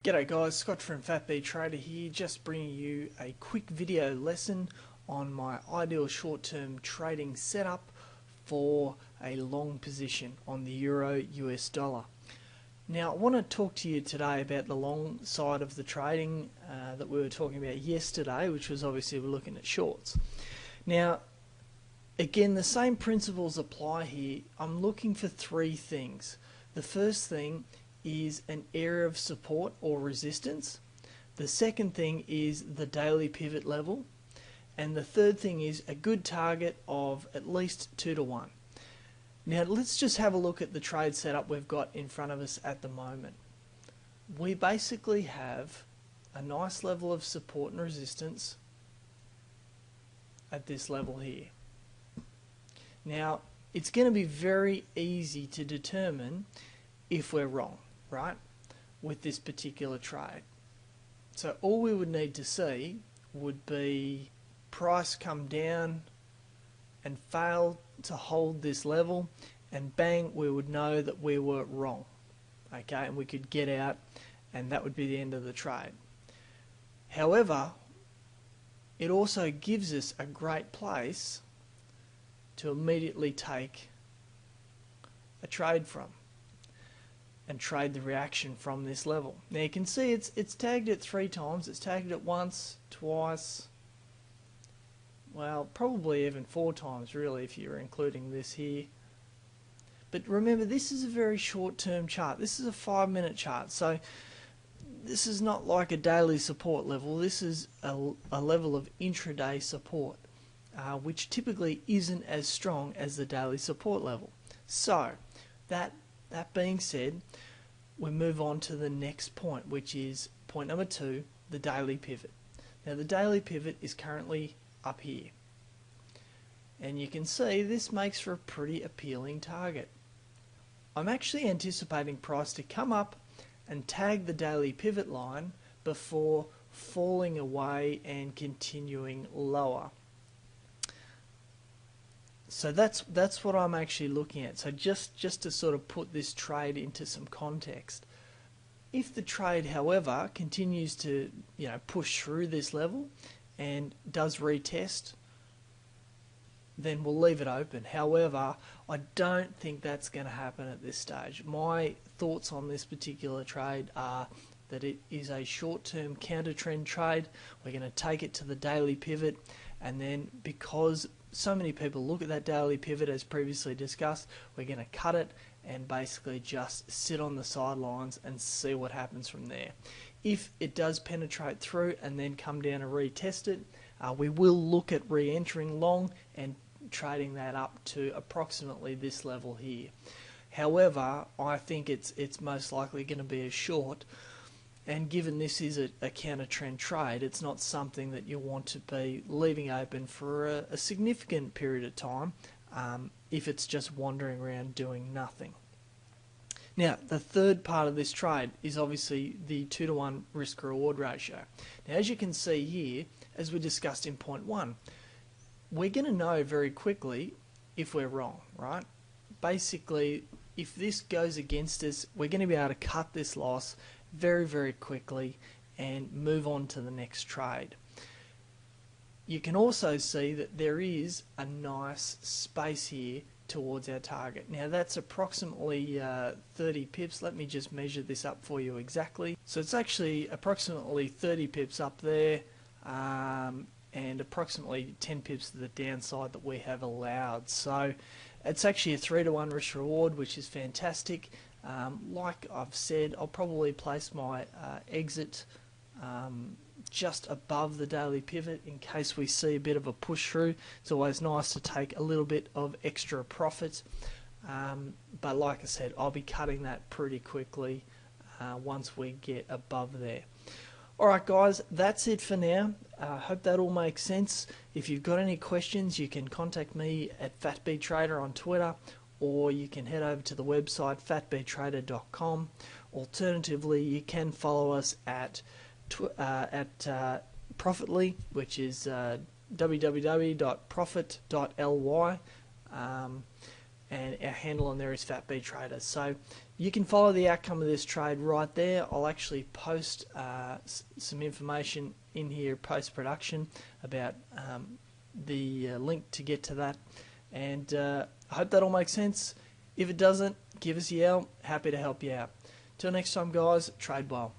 G'day guys, Scott from FatB Trader here, just bringing you a quick video lesson on my ideal short-term trading setup for a long position on the Euro US dollar. Now I want to talk to you today about the long side of the trading that we were talking about yesterday, which was obviously we're looking at shorts. Now again, the same principles apply here. I'm looking for three things. The first thing is an area of support or resistance. The second thing is the daily pivot level. And the third thing is a good target of at least 2 to 1. Now let's just have a look at the trade setup we've got in front of us at the moment. We basically have a nice level of support and resistance at this level here. Now it's going to be very easy to determine if we're wrong, right, with this particular trade. So all we would need to see would be price come down and fail to hold this level, and bang, we would know that we were wrong, okay, and we could get out, and that would be the end of the trade. However, it also gives us a great place to immediately take a trade from and trade the reaction from this level. Now you can see it's tagged it 3 times. It's tagged it once, twice, well, probably even 4 times really if you're including this here. But remember, this is a very short-term chart. This is a 5-minute chart, so this is not like a daily support level. This is a level of intraday support, which typically isn't as strong as the daily support level. So that being said, we move on to the next point, which is point number 2, the daily pivot. Now the daily pivot is currently up here, and you can see this makes for a pretty appealing target. I'm actually anticipating price to come up and tag the daily pivot line before falling away and continuing lower. So that's what I'm actually looking at. So just to sort of put this trade into some context. If the trade, however, continues to push through this level and does retest, then we'll leave it open. However, I don't think that's going to happen at this stage. My thoughts on this particular trade are that it is a short-term counter trend trade. We're going to take it to the daily pivot, and then because so many people look at that daily pivot as previously discussed, we're going to cut it and basically just sit on the sidelines and see what happens from there. If it does penetrate through and then come down and retest it, we will look at re-entering long and trading that up to approximately this level here. However, I think it's most likely going to be a short, and given this is a counter trend trade, it's not something that you want to be leaving open for a significant period of time if it's just wandering around doing nothing. Now the third part of this trade is obviously the 2 to 1 risk reward ratio. Now as you can see here, as we discussed in point 1, we're going to know very quickly if we're wrong, right? Basically, if this goes against us, we're going to be able to cut this loss very quickly and move on to the next trade. You can also see that there is a nice space here towards our target. Now that's approximately 30 pips. Let me just measure this up for you exactly. So it's actually approximately 30 pips up there, and approximately 10 pips to the downside that we have allowed. So it's actually a 3 to 1 risk reward, which is fantastic. Like I've said, I'll probably place my exit just above the daily pivot in case we see a bit of a push through. It's always nice to take a little bit of extra profit, but like I said, I'll be cutting that pretty quickly once we get above there. Alright guys, that's it for now. Hope that all makes sense. If you've got any questions, you can contact me at FatBTrader on Twitter, or you can head over to the website fatbtrader.com. Alternatively, you can follow us at Profitly, which is www.profit.ly. and our handle on there is FatB Trader. So you can follow the outcome of this trade right there. I'll actually post some information in here post-production about the link to get to that, and I hope that all makes sense. If it doesn't, give us a yell. Happy to help you out. Till next time, guys, trade well.